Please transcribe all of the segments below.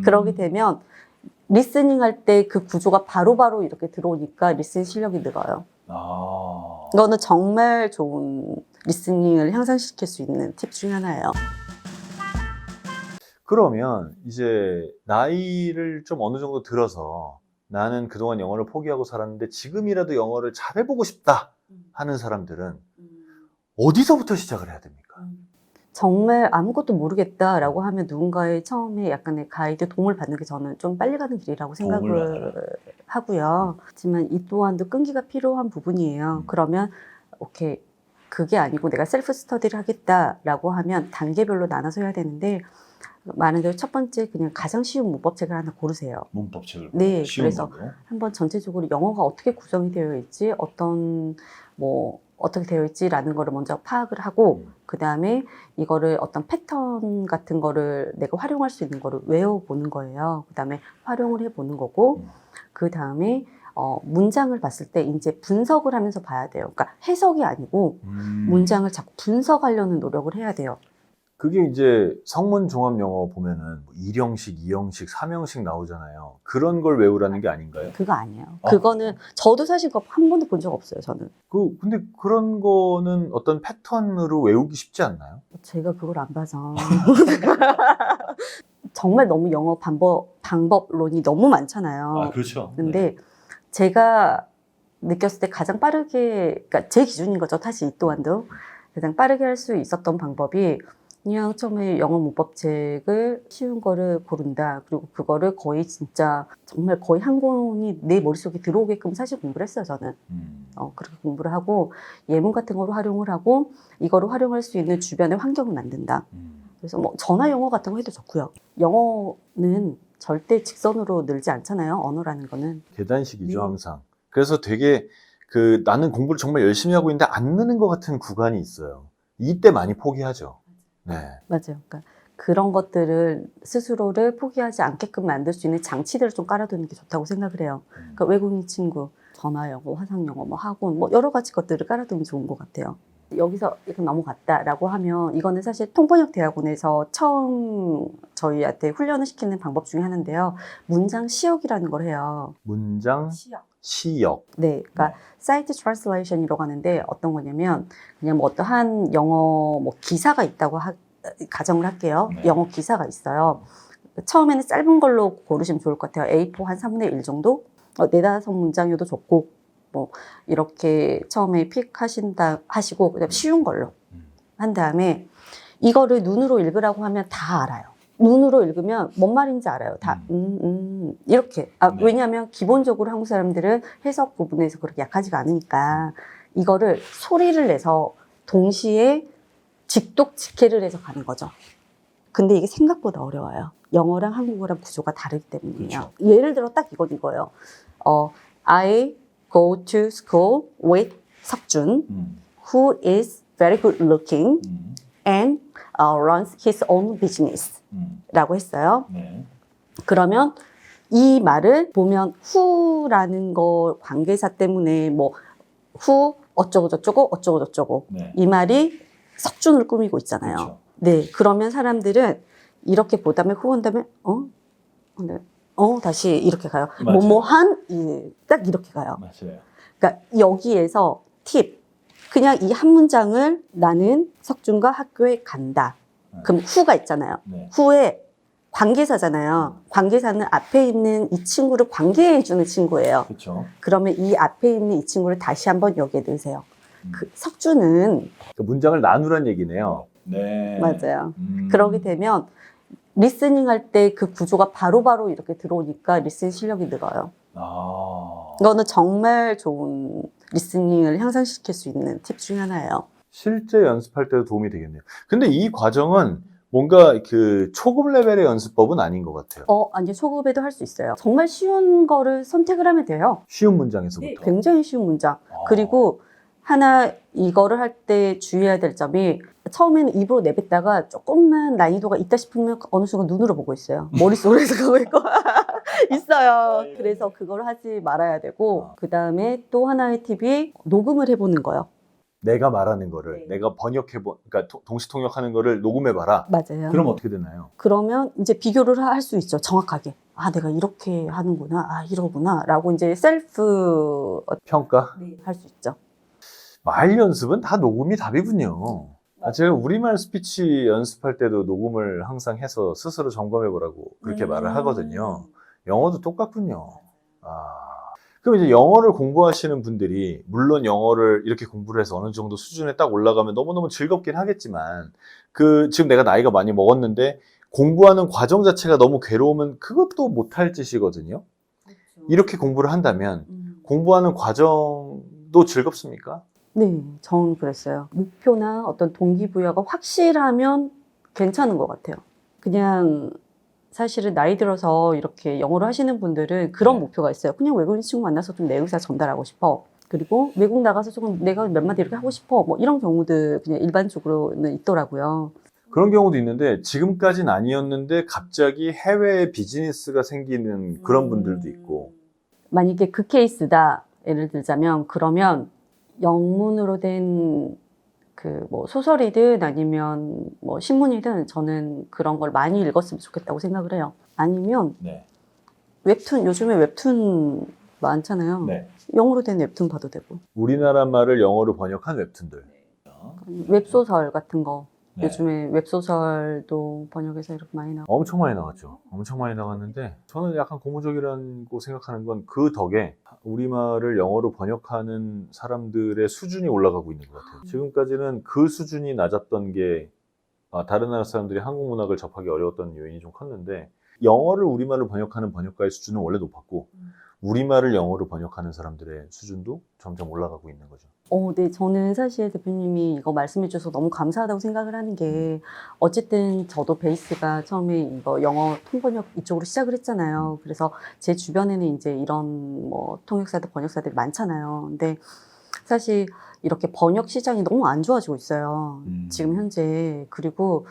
그러게 되면 리스닝 할 때 그 구조가 바로바로 이렇게 들어오니까 리스닝 실력이 늘어요. 이거는 정말 좋은 리스닝을 향상시킬 수 있는 팁 중에 하나예요. 그러면 이제 나이를 좀 어느 정도 들어서 나는 그동안 영어를 포기하고 살았는데 지금이라도 영어를 잘해보고 싶다 하는 사람들은 어디서부터 시작을 해야 됩니까? 정말 아무것도 모르겠다라고 하면 누군가의 처음에 약간의 가이드 도움을 받는 게 저는 좀 빨리 가는 길이라고 생각을 하고요. 하지만 이 또한도 끈기가 필요한 부분이에요. 그러면 오케이, 그게 아니고 내가 셀프 스터디를 하겠다라고 하면 단계별로 나눠서 해야 되는데 말한 대로 첫 번째 그냥 가장 쉬운 문법책을 하나 고르세요. 문법책을 네, 쉬운 그래서 걸로. 한번 전체적으로 영어가 어떻게 구성이 되어 있지, 어떻게 되어 있지라는 거를 먼저 파악을 하고, 그 다음에 이거를 어떤 패턴 같은 거를 내가 활용할 수 있는 거를 외워보는 거예요. 그 다음에 활용을 해보는 거고, 그 다음에 문장을 봤을 때 이제 분석을 하면서 봐야 돼요. 그러니까 해석이 아니고 문장을 자꾸 분석하려는 노력을 해야 돼요. 그게 이제 성문 종합 영어 보면은 1형식, 2형식, 3형식 나오잖아요. 그런 걸 외우라는 게 아닌가요? 그거 아니에요. 그거는 저도 사실 그거 한 번도 본 적 없어요, 저는. 근데 그런 거는 어떤 패턴으로 외우기 쉽지 않나요? 제가 그걸 안 봐서. 정말 너무 영어 방법론이 너무 많잖아요. 그렇죠. 근데 제가 느꼈을 때 가장 빠르게, 그러니까 제 기준인 거죠, 사실 이 또한도. 가장 빠르게 할 수 있었던 방법이 그냥 처음에 영어 문법책을 쉬운 거를 고른다. 그리고 그거를 거의 진짜 정말 거의 한 권이 내 머릿속에 들어오게끔 사실 공부를 했어요, 저는. 그렇게 공부를 하고 예문 같은 거로 활용을 하고 이거를 활용할 수 있는 주변의 환경을 만든다. 그래서 뭐 전화 영어 같은 거 해도 좋고요. 영어는 절대 직선으로 늘지 않잖아요, 언어라는 거는. 계단식이죠, 네. 항상. 그래서 되게 나는 공부를 정말 열심히 하고 있는데 안 느는 것 같은 구간이 있어요. 이때 많이 포기하죠. 네. 맞아요. 그러니까 그런 것들을 스스로를 포기하지 않게끔 만들 수 있는 장치들을 좀 깔아두는 게 좋다고 생각을 해요. 그러니까 외국인 친구, 전화 영어, 화상 영어, 학원, 여러 가지 것들을 깔아두면 좋은 것 같아요. 여기서 이렇게 넘어갔다라고 하면 이거는 사실 통번역 대학원에서 처음 저희한테 훈련을 시키는 방법 중에 하나인데요. 문장 시역이라는 걸 해요. 문장 시역. 네, 그러니까 사이트 트랜슬레이션이라고 하는데 어떤 거냐면 그냥 어떠한 영어 기사가 있다고 가정을 할게요. 네. 영어 기사가 있어요. 처음에는 짧은 걸로 고르시면 좋을 것 같아요. A4 한 3분의 1 정도? 4-5 문장이어도 좋고 이렇게 처음에 하시고 그다음에 쉬운 걸로 한 다음에 이거를 눈으로 읽으라고 하면 다 알아요. 눈으로 읽으면 뭔 말인지 알아요. 다 이렇게. 네. 왜냐하면 기본적으로 한국 사람들은 해석 부분에서 그렇게 약하지가 않으니까 이거를 소리를 내서 동시에 직독직해를 해서 가는 거죠. 근데 이게 생각보다 어려워요. 영어랑 한국어랑 구조가 다르기 때문이에요. 그렇죠. 예를 들어 딱 이거예요. I go to school with 석준, who is very good looking and runs his own business 라고 했어요. 네. 그러면 이 말을 보면 who라는 거 관계사 때문에 who 어쩌고 저쩌고 네. 이 말이 석준을 꾸미고 있잖아요. 그렇죠. 네, 그러면 사람들은 이렇게 보다음에 who 한 다음에 다시 이렇게 가요. 맞아요. 뭐뭐한 딱 이렇게 가요. 맞아요. 그러니까 여기에서 팁. 그냥 이 한 문장을 나는 석준과 학교에 간다. 그럼 who가 있잖아요. 네. who의 관계사잖아요. 관계사는 앞에 있는 이 친구를 관계해주는 친구예요. 그렇죠. 그러면 이 앞에 있는 이 친구를 다시 한번 여기에 넣으세요. 그 석준은 문장을 나누란 얘기네요. 네. 맞아요. 그러게 되면 리스닝 할 때 그 구조가 바로바로 이렇게 들어오니까 리스닝 실력이 늘어요. 이거는 정말 좋은 리스닝을 향상시킬 수 있는 팁 중에 하나예요. 실제 연습할 때도 도움이 되겠네요. 근데 이 과정은 뭔가 초급 레벨의 연습법은 아닌 것 같아요. 아니, 초급에도 할 수 있어요. 정말 쉬운 거를 선택을 하면 돼요. 쉬운 문장에서부터. 네, 굉장히 쉬운 문장. 그리고 하나 이거를 할 때 주의해야 될 점이 처음에는 입으로 내뱉다가 조금만 난이도가 있다 싶으면 어느 순간 눈으로 보고 있어요. 머릿속으로 생각하고 있고 있어요. 그래서 그걸 하지 말아야 되고 그 다음에 또 하나의 팁이 녹음을 해보는 거예요. 내가 말하는 거를 네. 내가 그러니까 동시통역하는 거를 녹음해봐라. 맞아요. 그럼 어떻게 되나요? 그러면 이제 비교를 할 수 있죠. 정확하게. 아, 내가 이렇게 하는구나. 아, 이러구나. 라고 이제 셀프 평가? 할 수 있죠. 말 연습은 다 녹음이 답이군요. 제가 우리말 스피치 연습할 때도 녹음을 항상 해서 스스로 점검해보라고 그렇게 말을 하거든요. 영어도 똑같군요. 그럼 이제 영어를 공부하시는 분들이, 물론 영어를 이렇게 공부를 해서 어느 정도 수준에 딱 올라가면 너무너무 즐겁긴 하겠지만, 지금 내가 나이가 많이 먹었는데, 공부하는 과정 자체가 너무 괴로우면 그것도 못할 짓이거든요. 이렇게 공부를 한다면, 공부하는 과정도 즐겁습니까? 네, 저는 그랬어요. 목표나 어떤 동기부여가 확실하면 괜찮은 것 같아요. 그냥 사실은 나이 들어서 이렇게 영어를 하시는 분들은 그런 네. 목표가 있어요. 그냥 외국인 친구 만나서 좀 내 의사 전달하고 싶어. 그리고 외국 나가서 조금 내가 몇 마디 이렇게 하고 싶어. 뭐 이런 경우들 그냥 일반적으로는 있더라고요. 그런 경우도 있는데, 지금까지는 아니었는데, 갑자기 해외에 비즈니스가 생기는 그런 분들도 있고. 만약에 그 케이스다. 예를 들자면 그러면 영문으로 된 그 뭐 소설이든 아니면 뭐 신문이든 저는 그런 걸 많이 읽었으면 좋겠다고 생각을 해요. 아니면 네. 웹툰, 요즘에 웹툰 많잖아요. 네. 영어로 된 웹툰 봐도 되고. 우리나라 말을 영어로 번역한 웹툰들. 웹소설 같은 거. 네. 요즘에 웹소설도 번역해서 이렇게 많이 나오고. 엄청 많이 나왔죠. 엄청 많이 나왔는데, 저는 약간 고무적이라고 생각하는 건 그 덕에 우리말을 영어로 번역하는 사람들의 수준이 올라가고 있는 것 같아요. 지금까지는 그 수준이 낮았던 게, 다른 나라 사람들이 한국 문학을 접하기 어려웠던 요인이 좀 컸는데, 영어를 우리말로 번역하는 번역가의 수준은 원래 높았고, 우리말을 영어로 번역하는 사람들의 수준도 점점 올라가고 있는 거죠. 네, 저는 사실 대표님이 이거 말씀해 주셔서 너무 감사하다고 생각을 하는 게, 어쨌든 저도 베이스가 처음에 이거 영어 통번역 이쪽으로 시작을 했잖아요. 그래서 제 주변에는 이제 이런 뭐 통역사들, 번역사들이 많잖아요. 근데 사실 이렇게 번역 시장이 너무 안 좋아지고 있어요. 지금 현재. 그리고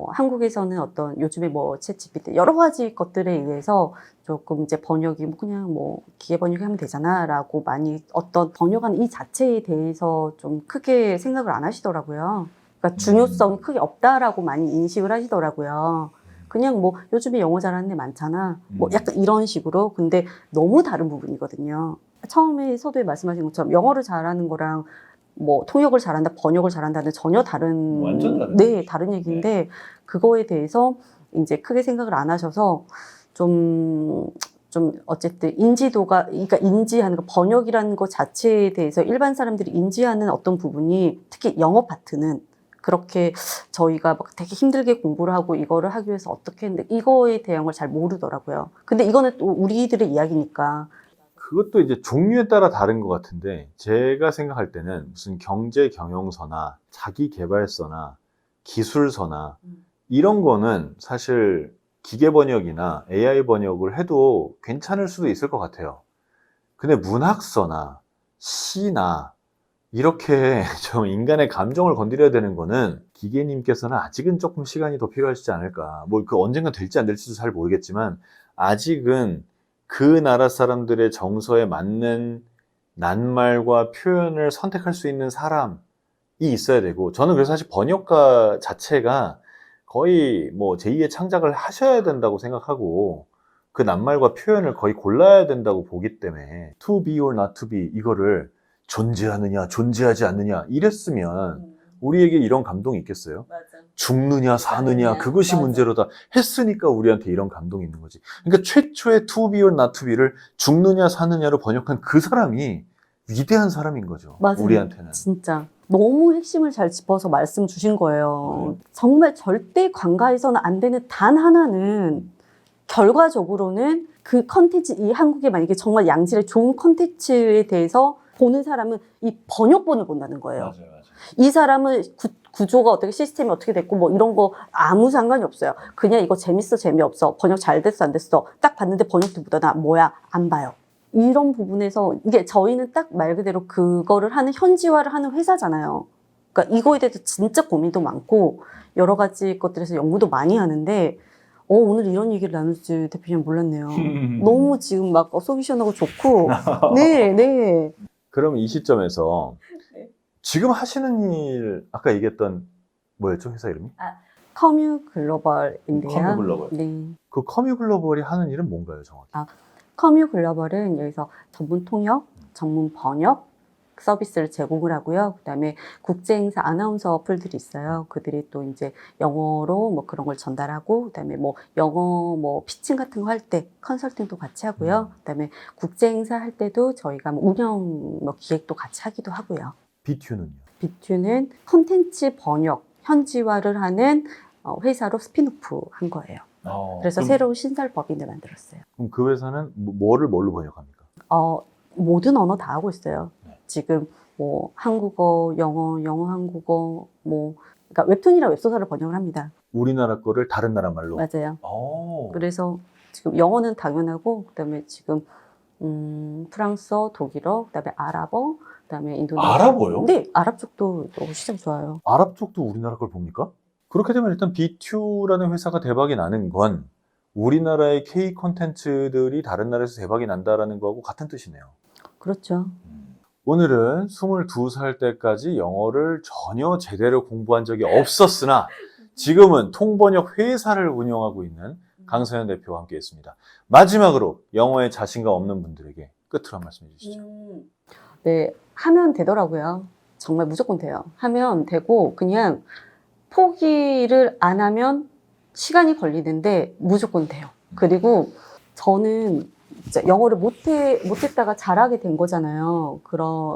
한국에서는 어떤 요즘에 뭐 챗GPT 여러 가지 것들에 의해서 조금 이제 번역이 뭐 그냥 뭐 기계 번역이 하면 되잖아라고 많이 어떤 번역하는 이 자체에 대해서 좀 크게 생각을 안 하시더라고요. 그러니까 중요성이 크게 없다라고 많이 인식을 하시더라고요. 그냥 뭐 요즘에 영어 잘하는 애 많잖아. 뭐 약간 이런 식으로. 근데 너무 다른 부분이거든요. 처음에 서두에 말씀하신 것처럼 영어를 잘하는 거랑 뭐 통역을 잘한다, 번역을 잘한다는 전혀 다른 완전 다른 네, 얘기죠. 다른 얘기인데 그거에 대해서 이제 크게 생각을 안 하셔서 좀 어쨌든 인지도가, 그러니까 인지하는 거, 번역이라는 것 자체에 대해서 일반 사람들이 인지하는 어떤 부분이 특히 영어 파트는 그렇게 저희가 막 되게 힘들게 공부를 하고 이거를 하기 위해서 어떻게 했는데 이거에 대한 걸 잘 모르더라고요. 근데 이거는 또 우리들의 이야기니까. 그것도 이제 종류에 따라 다른 것 같은데, 제가 생각할 때는 무슨 경제 경영서나 자기 개발서나 기술서나 이런 거는 사실 기계 번역이나 AI 번역을 해도 괜찮을 수도 있을 것 같아요. 근데 문학서나 시나 이렇게 좀 인간의 감정을 건드려야 되는 거는 기계님께서는 아직은 조금 시간이 더 필요하시지 않을까. 뭐 그 언젠가 될지 안 될지도 잘 모르겠지만, 아직은 그 나라 사람들의 정서에 맞는 낱말과 표현을 선택할 수 있는 사람이 있어야 되고, 저는 그래서 사실 번역가 자체가 거의 뭐 제2의 창작을 하셔야 된다고 생각하고, 그 낱말과 표현을 거의 골라야 된다고 보기 때문에 to be or not to be 이거를 존재하느냐 존재하지 않느냐 이랬으면 우리에게 이런 감동이 있겠어요? 죽느냐 사느냐 그것이 문제로다 했으니까 우리한테 이런 감동이 있는 거지. 그러니까 최초의 to be or not to be를 죽느냐 사느냐로 번역한 그 사람이 위대한 사람인 거죠. 맞아요. 우리한테는. 진짜 너무 핵심을 잘 짚어서 말씀 주신 거예요. 정말 절대 관가해서는 안 되는 단 하나는, 결과적으로는 그 컨텐츠, 이 한국에 만약에 정말 양질의 좋은 컨텐츠에 대해서 보는 사람은 이 번역본을 본다는 거예요. 맞아요. 이 사람은 구조가 어떻게, 시스템이 어떻게 됐고 뭐 이런 거 아무 상관이 없어요. 그냥 이거 재밌어 재미없어, 번역 잘 됐어 안 됐어, 딱 봤는데 번역도 묻어나 뭐야 안 봐요. 이런 부분에서 이게 저희는 딱 말 그대로 그거를 하는, 현지화를 하는 회사잖아요. 그러니까 이거에 대해서 진짜 고민도 많고 여러 가지 것들에서 연구도 많이 하는데, 오늘 이런 얘기를 나눌지 대표님 몰랐네요. 너무 지금 막 속이 시원하고 좋고. 네. 그럼 이 시점에서 지금 하시는 일, 아까 얘기했던 뭐였죠? 회사 이름이? 커뮤 글로벌인데요. 커뮤 글로벌. 네. 그 커뮤 글로벌이 하는 일은 뭔가요, 정확히? 커뮤 글로벌은 여기서 전문 통역, 전문 번역 서비스를 제공을 하고요. 그다음에 국제행사 아나운서 어플들이 있어요. 그들이 또 이제 영어로 뭐 그런 걸 전달하고, 그다음에 뭐 영어 뭐 피칭 같은 거 할 때 컨설팅도 같이 하고요. 그다음에 국제행사 할 때도 저희가 뭐 운영 뭐 기획도 같이 하기도 하고요. 비튜는요? 비튜는 콘텐츠 번역 현지화를 하는 회사로 스핀오프 한 거예요. 그래서 그럼, 새로운 신설법인을 만들었어요. 그럼 그 회사는 뭐를 뭘로 번역합니까? 모든 언어 다 하고 있어요. 네. 지금 뭐 한국어, 영어, 영어, 한국어, 뭐 그러니까 웹툰이랑 웹소설을 번역을 합니다. 우리나라 거를 다른 나라 말로? 맞아요. 오. 그래서 지금 영어는 당연하고, 그다음에 지금 프랑스어, 독일어, 그다음에 아랍어, 그다음에 인도네시아. 아랍어요? 네, 아랍 쪽도 또 시장 좋아요. 아랍 쪽도 우리나라 걸 봅니까? 그렇게 되면 일단 비튜라는 회사가 대박이 나는 건 우리나라의 K 콘텐츠들이 다른 나라에서 대박이 난다라는 거하고 같은 뜻이네요. 그렇죠. 오늘은 22살 때까지 영어를 전혀 제대로 공부한 적이 없었으나 지금은 통번역 회사를 운영하고 있는 강서연 대표와 함께 했습니다. 마지막으로 영어에 자신감 없는 분들에게 끝으로 한 말씀 해주시죠. 네, 하면 되더라고요. 정말 무조건 돼요. 하면 되고, 그냥 포기를 안 하면 시간이 걸리는데 무조건 돼요. 그리고 저는 진짜 영어를 못했다가 잘하게 된 거잖아요.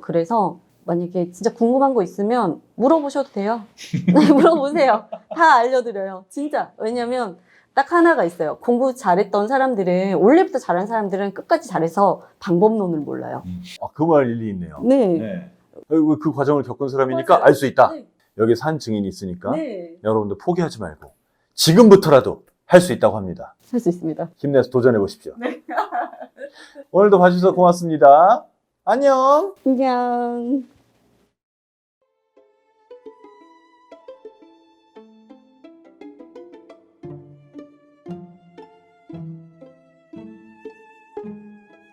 그래서 만약에 진짜 궁금한 거 있으면 물어보셔도 돼요. 네, 물어보세요. 다 알려드려요. 진짜. 왜냐면 딱 하나가 있어요. 공부 잘했던 사람들은, 원래부터 잘하는 사람들은 끝까지 잘해서 방법론을 몰라요. 그 말 일리 있네요. 네. 그 과정을 겪은 사람이니까 맞아요. 알 수 있다. 네. 여기 산 증인이 있으니까 네. 여러분들 포기하지 말고 지금부터라도 할 수 있다고 합니다. 할 수 있습니다. 힘내서 도전해 보십시오. 오늘도 봐주셔서 고맙습니다. 안녕. 안녕.